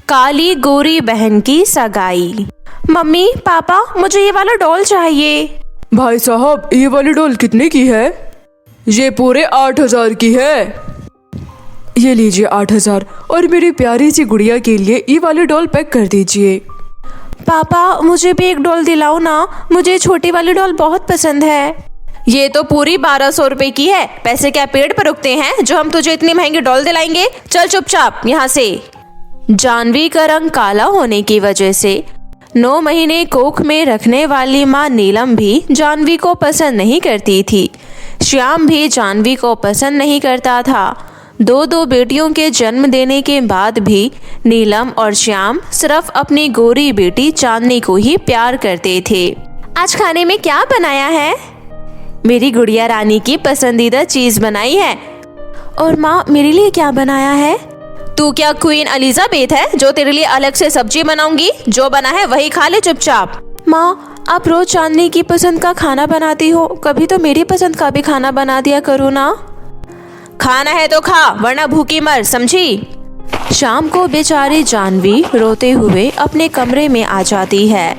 काली गोरी बहन की सगाई। मम्मी पापा मुझे ये वाला डॉल चाहिए। भाई साहब ये वाली डॉल कितने की है? ये पूरे 8,000 की है। ये लीजिए 8,000 और मेरी प्यारी सी गुड़िया के लिए ये वाली डॉल पैक कर दीजिए। पापा मुझे भी एक डॉल दिलाओ ना, मुझे छोटी वाली डॉल बहुत पसंद है। ये तो पूरी 1200 रुपए की है। पैसे क्या पेड़ पर उगते हैं जो हम तुझे इतनी महंगी डॉल दिलाएंगे? चल चुपचाप यहाँ से। जानवी का रंग काला होने की वजह से 9 महीने कोख में रखने वाली माँ नीलम भी जानवी को पसंद नहीं करती थी। श्याम भी जानवी को पसंद नहीं करता था। दो बेटियों के जन्म देने के बाद भी नीलम और श्याम सिर्फ अपनी गोरी बेटी चांदनी को ही प्यार करते थे। आज खाने में क्या बनाया है? मेरी गुड़िया रानी की पसंदीदा चीज बनाई है। और माँ मेरे लिए क्या बनाया है? तू क्या क्वीन एलिजाबेथ है जो तेरे लिए अलग से सब्जी बनाऊंगी? जो बना है वही खा ले चुपचाप। माँ आप रोज चांदनी की पसंद का खाना बनाती हो, कभी तो मेरी पसंद का भी खाना बना दिया करो ना। खाना है तो खा वरना भूखी मर, समझी? शाम को बेचारी जानवी रोते हुए अपने कमरे में आ जाती है।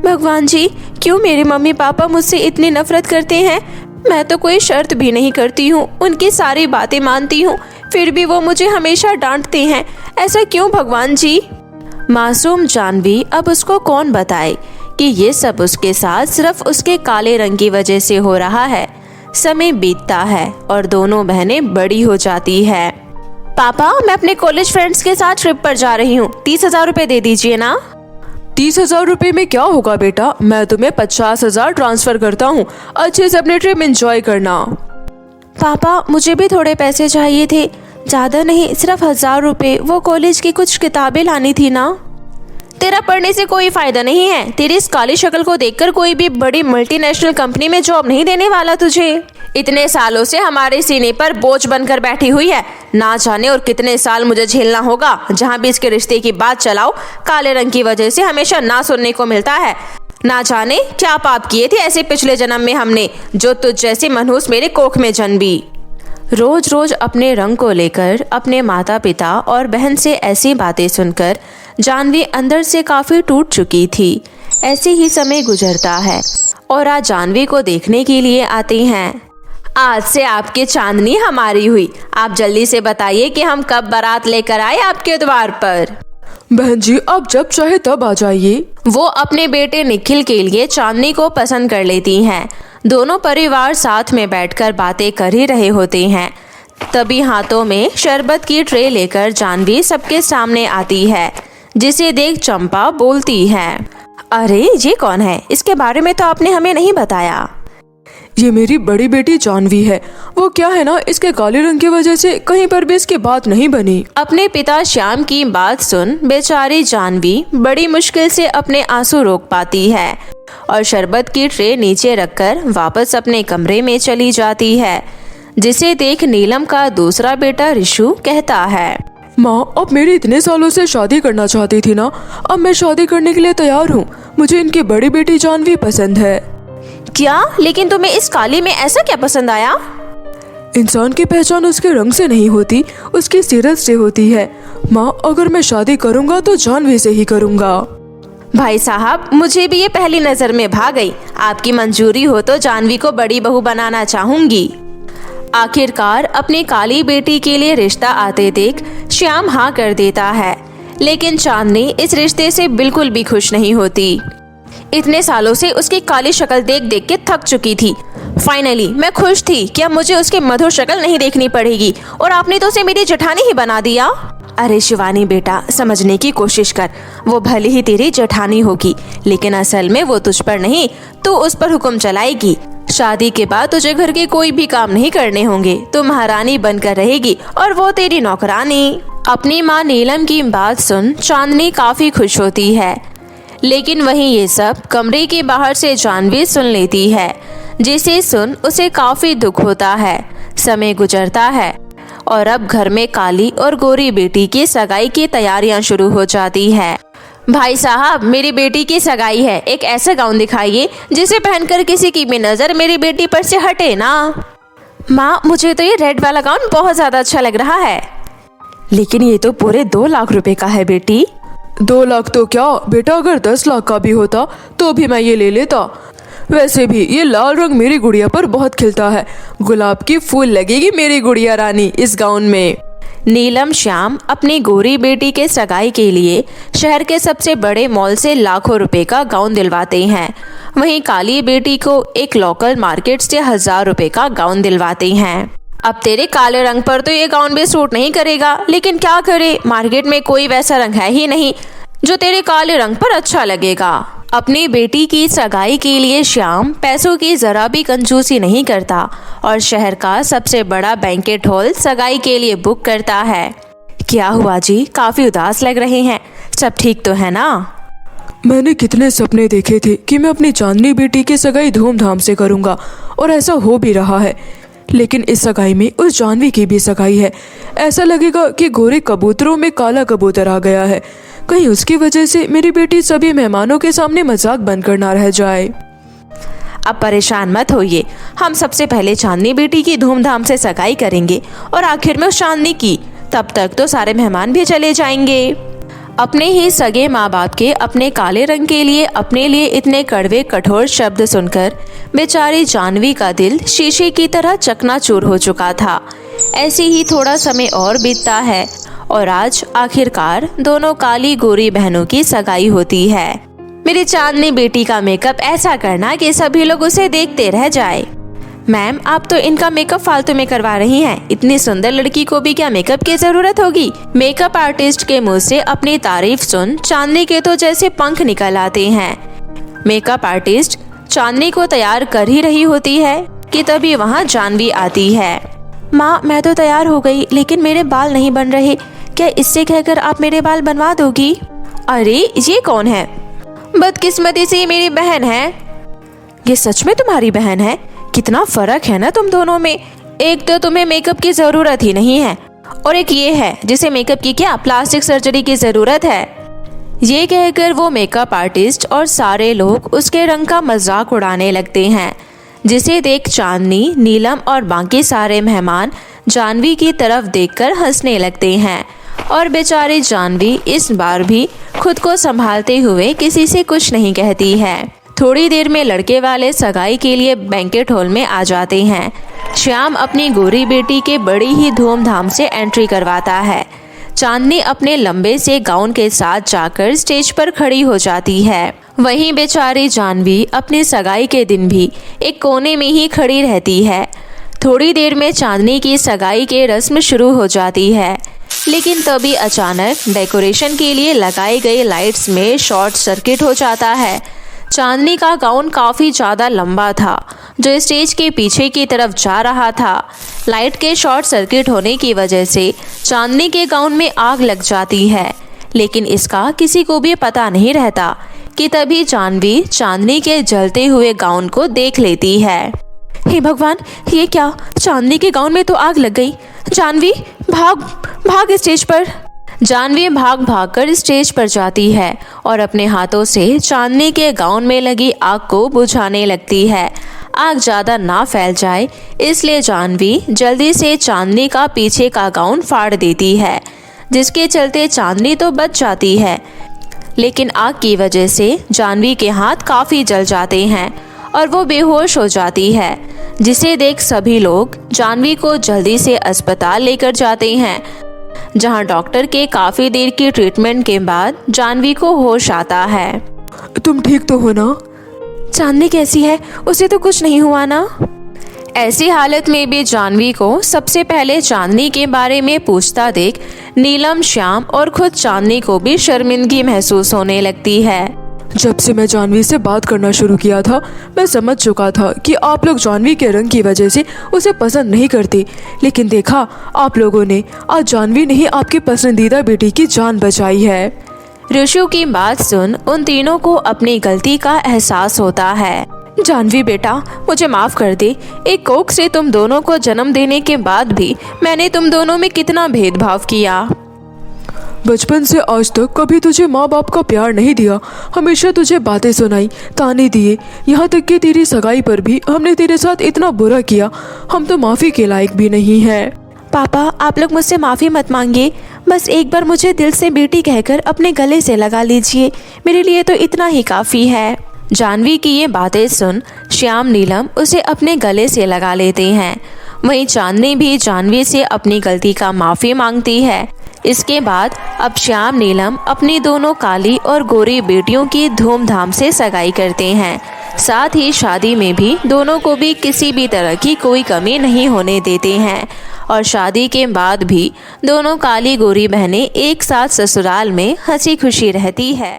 भगवान जी क्यों मेरे मम्मी पापा मुझसे इतनी नफरत करते हैं? मैं तो कोई शर्त भी नहीं करती हूँ, उनकी सारी बातें मानती हूँ, फिर भी वो मुझे हमेशा डांटते हैं। ऐसा क्यों भगवान जी? मासूम जानवी अब उसको कौन बताए कि ये सब उसके साथ सिर्फ उसके काले रंग की वजह से हो रहा है। समय बीतता है और दोनों बहनें बड़ी हो जाती है। पापा मैं अपने कॉलेज फ्रेंड्स के साथ ट्रिप पर जा रही हूँ, 30,000 रुपए दे दीजिए ना। 30,000 रुपए में क्या होगा बेटा, मैं तुम्हें 50,000 ट्रांसफर करता हूँ। अच्छे से अपने ट्रिप एंजॉय करना। पापा मुझे भी थोड़े पैसे चाहिए थे, ज्यादा नहीं, सिर्फ 1,000 रुपए। वो कॉलेज की कुछ किताबें लानी थी ना। तेरा पढ़ने से कोई फायदा नहीं है। तेरी इस काली शक्ल को देखकर कोई भी बड़ी मल्टीनेशनल कंपनी में जॉब नहीं देने वाला तुझे। इतने सालों से हमारे सीने पर बोझ बनकर बैठी हुई है। ना जाने और कितने साल मुझे झेलना होगा। जहाँ भी इसके रिश्ते की बात चलाओ काले रंग की वजह से हमेशा ना सुनने को मिलता है। ना जाने क्या पाप किए थे ऐसे पिछले जन्म में हमने, जो तुझ जैसे मनहूस मेरे कोख में जन्मी। रोज रोज अपने रंग को लेकर अपने माता पिता और बहन से ऐसी बातें सुनकर जानवी अंदर से काफी टूट चुकी थी। ऐसे ही समय गुजरता है और आज जानवी को देखने के लिए आते हैं। आज से आपकी चांदनी हमारी हुई। आप जल्दी से बताइए कि हम कब बारात लेकर आए आपके द्वार पर। बहन जी आप जब चाहे तब आ जाइए। वो अपने बेटे निखिल के लिए चांदनी को पसंद कर लेती हैं। दोनों परिवार साथ में बैठकर बातें कर ही रहे होते हैं। तभी हाथों में शरबत की ट्रे लेकर जानवी सबके सामने आती है, जिसे देख चंपा बोलती है, अरे ये कौन है? इसके बारे में तो आपने हमें नहीं बताया। ये मेरी बड़ी बेटी जानवी है। वो क्या है ना, इसके काले रंग की वजह से कहीं पर भी इसकी बात नहीं बनी। अपने पिता श्याम की बात सुन बेचारी जानवी बड़ी मुश्किल से अपने आंसू रोक पाती है और शरबत की ट्रे नीचे रखकर वापस अपने कमरे में चली जाती है, जिसे देख नीलम का दूसरा बेटा ऋषु कहता है, माँ अब मेरी इतने सालों से शादी करना चाहती थी ना, अब मैं शादी करने के लिए तैयार हूँ। मुझे इनकी बड़ी बेटी जानवी पसंद है। क्या? लेकिन तुम्हें इस काली में ऐसा क्या पसंद आया? इंसान की पहचान उसके रंग से नहीं होती, उसकी सीरत से होती है। माँ अगर मैं शादी करूँगा तो जानवी से ही करूँगा। भाई साहब मुझे भी ये पहली नजर में भा गई। आपकी मंजूरी हो तो जानवी को बड़ी बहू बनाना चाहूंगी। आखिरकार अपनी काली बेटी के लिए रिश्ता आते देख श्याम हाँ कर देता है, लेकिन चांदनी इस रिश्ते से बिल्कुल भी खुश नहीं होती। इतने सालों से उसकी काली शक्ल देख देख के थक चुकी थी। फाइनली मैं खुश थी कि अब मुझे उसकी मधुर शक्ल नहीं देखनी पड़ेगी, और आपने तो उसे मेरी जेठानी ही बना दिया। अरे शिवानी बेटा समझने की कोशिश कर, वो भले ही तेरी जेठानी होगी लेकिन असल में वो तुझ पर नहीं, तू उस पर हुक्म चलाएगी। शादी के बाद तुझे घर के कोई भी काम नहीं करने होंगे, तू महारानी बनकर रहेगी और वो तेरी नौकरानी। अपनी माँ नीलम की बात सुन चांदनी काफी खुश होती है, लेकिन वहीं ये सब कमरे के बाहर से जानवी सुन लेती है, जिसे सुन उसे काफी दुख होता है। समय गुजरता है और अब घर में काली और गोरी बेटी की सगाई की तैयारियां शुरू हो जाती है। भाई साहब मेरी बेटी की सगाई है, एक ऐसा गाउन दिखाइए जिसे पहनकर किसी की भी नजर मेरी बेटी पर से हटे ना। माँ मुझे तो ये रेड वाला गाउन बहुत ज्यादा अच्छा लग रहा है। लेकिन ये तो पूरे 2 लाख रुपए का है बेटी। 2 लाख तो क्या बेटा, अगर 10 लाख का भी होता तो भी मैं ये ले लेता। वैसे भी ये लाल रंग मेरी गुड़िया पर बहुत खिलता है। गुलाब की फूल लगेगी मेरी गुड़िया रानी इस गाउन में। नीलम श्याम अपनी गोरी बेटी के सगाई के लिए शहर के सबसे बड़े मॉल से लाखों रुपए का गाउन दिलवाते हैं। वहीं काली बेटी को एक लोकल मार्केट से 1000 रुपए का गाउन दिलवाते हैं। अब तेरे काले रंग पर तो ये गाउन भी सूट नहीं करेगा, लेकिन क्या करे, मार्केट में कोई वैसा रंग है ही नहीं जो तेरे काले रंग पर अच्छा लगेगा। अपनी बेटी की सगाई के लिए श्याम पैसों की जरा भी कंजूसी नहीं करता और शहर का सबसे बड़ा बैंकेट हॉल सगाई के लिए बुक करता है। क्या हुआ जी, काफी उदास लग रहे हैं, सब ठीक तो है ना? मैंने कितने सपने देखे थे कि मैं अपनी चांदनी बेटी की सगाई धूमधाम से करूंगा और ऐसा हो भी रहा है। लेकिन इस सगाई में उस जानवी की भी सगाई है। ऐसा लगेगा कि गोरे कबूतरों में काला कबूतर आ गया है। कहीं उसकी वजह से मेरी बेटी सभी मेहमानों के सामने मजाक बनकर ना रह जाए। अब परेशान मत होइए, हम सबसे पहले चांदनी बेटी की धूमधाम से सगाई करेंगे और आखिर में उस चांदनी की। तब तक तो सारे मेहमान भी चले जाएंगे। अपने ही सगे माँ बाप के अपने काले रंग के लिए अपने लिए इतने कड़वे कठोर शब्द सुनकर बेचारी जानवी का दिल शीशे की तरह चकनाचूर हो चुका था। ऐसे ही थोड़ा समय और बीतता है और आज आखिरकार दोनों काली गोरी बहनों की सगाई होती है। मेरी चांदनी बेटी का मेकअप ऐसा करना कि सभी लोग उसे देखते रह जाए। मैम, आप तो इनका मेकअप फालतू में करवा रही हैं। इतनी सुंदर लड़की को भी क्या मेकअप की जरूरत होगी? मेकअप आर्टिस्ट के मुंह से अपनी तारीफ सुन चांदनी के तो जैसे पंख निकल आते हैं। मेकअप आर्टिस्ट चांदनी को तैयार कर ही रही होती है कि तभी वहाँ जानवी आती है। माँ, मैं तो तैयार हो गई, लेकिन मेरे बाल नहीं बन रहे। क्या इससे कहकर आप मेरे बाल बनवा दोगी? अरे ये कौन है? बदकिस्मती से मेरी बहन है। ये सच में तुम्हारी बहन है? कितना फर्क है ना तुम दोनों में। एक तो तुम्हें मेकअप की जरूरत ही नहीं है और एक ये है जिसे मेकअप की क्या प्लास्टिक सर्जरी की जरूरत है। ये कहकर वो मेकअप आर्टिस्ट और सारे लोग उसके रंग का मजाक उड़ाने लगते हैं, जिसे देख चांदनी, नीलम और बाकी सारे मेहमान जानवी की तरफ देखकर हंसने लगते हैं। और बेचारी जानवी इस बार भी खुद को संभालते हुए किसी से कुछ नहीं कहती है। थोड़ी देर में लड़के वाले सगाई के लिए बैंकेट हॉल में आ जाते हैं। श्याम अपनी गोरी बेटी के बड़ी ही धूमधाम से एंट्री करवाता है। चांदनी अपने लंबे से गाउन के साथ जाकर स्टेज पर खड़ी हो जाती है। वहीं बेचारी जानवी अपनी सगाई के दिन भी एक कोने में ही खड़ी रहती है। थोड़ी देर में चांदनी की सगाई के रस्म शुरू हो जाती है, लेकिन तभी अचानक डेकोरेशन के लिए लगाई गई लाइट्स में शॉर्ट सर्किट हो जाता है। चांदनी का गाउन काफ़ी ज़्यादा लंबा था जो स्टेज के पीछे की तरफ जा रहा था। लाइट के शॉर्ट सर्किट होने की वजह से चांदनी के गाउन में आग लग जाती है, लेकिन इसका किसी को भी पता नहीं रहता कि तभी जानवी चांदनी के जलते हुए गाउन को देख लेती है। हे भगवान, ये क्या? चांदनी के गाउन में तो आग लग गई। जानवी, भाग भाग स्टेज पर। जानवी भाग भागकर स्टेज पर जाती है और अपने हाथों से चांदनी के गाउन में लगी आग को बुझाने लगती है। आग ज़्यादा ना फैल जाए इसलिए जानवी जल्दी से चांदनी का पीछे का गाउन फाड़ देती है, जिसके चलते चांदनी तो बच जाती है, लेकिन आग की वजह से जानवी के हाथ काफ़ी जल जाते हैं और वो बेहोश हो जाती है, जिसे देख सभी लोग जानवी को जल्दी से अस्पताल लेकर जाते हैं, जहां डॉक्टर के काफ़ी देर की ट्रीटमेंट के बाद जानवी को होश आता है। तुम ठीक तो हो ना? चांदनी कैसी है? उसे तो कुछ नहीं हुआ ना? ऐसी हालत में भी जानवी को सबसे पहले चांदनी के बारे में पूछता देख नीलम, श्याम और खुद चांदनी को भी शर्मिंदगी महसूस होने लगती है। जब से मैं जानवी से बात करना शुरू किया था, मैं समझ चुका था कि आप लोग जानवी के रंग की वजह से उसे पसंद नहीं करते, लेकिन देखा आप लोगों ने, आज जानवी ने ही आपकी पसंदीदा बेटी की जान बचाई है। ऋषु की बात सुन उन तीनों को अपनी गलती का एहसास होता है। जानवी बेटा, मुझे माफ कर दे। एक कोख से तुम दोनों को जन्म देने के बाद भी मैंने तुम दोनों में कितना भेदभाव किया। बचपन से आज तक कभी तुझे माँ बाप का प्यार नहीं दिया, हमेशा तुझे बातें सुनाई, ताने दिए, यहाँ तक कि तेरी सगाई पर भी हमने तेरे साथ इतना बुरा किया। हम तो माफ़ी के लायक भी नहीं हैं। पापा, आप लोग मुझसे माफ़ी मत मांगिए। बस एक बार मुझे दिल से बेटी कहकर अपने गले से लगा लीजिए, मेरे लिए तो इतना ही काफ़ी है। जानवी की ये बातें सुन श्याम नीलम उसे अपने गले से लगा लेते हैं। वहीं चांदनी भी जानवी से अपनी गलती का माफ़ी मांगती है। इसके बाद अब श्याम नीलम अपनी दोनों काली और गोरी बेटियों की धूमधाम से सगाई करते हैं। साथ ही शादी में भी दोनों को भी किसी भी तरह की कोई कमी नहीं होने देते हैं और शादी के बाद भी दोनों काली गोरी बहनें एक साथ ससुराल में हंसी खुशी रहती है।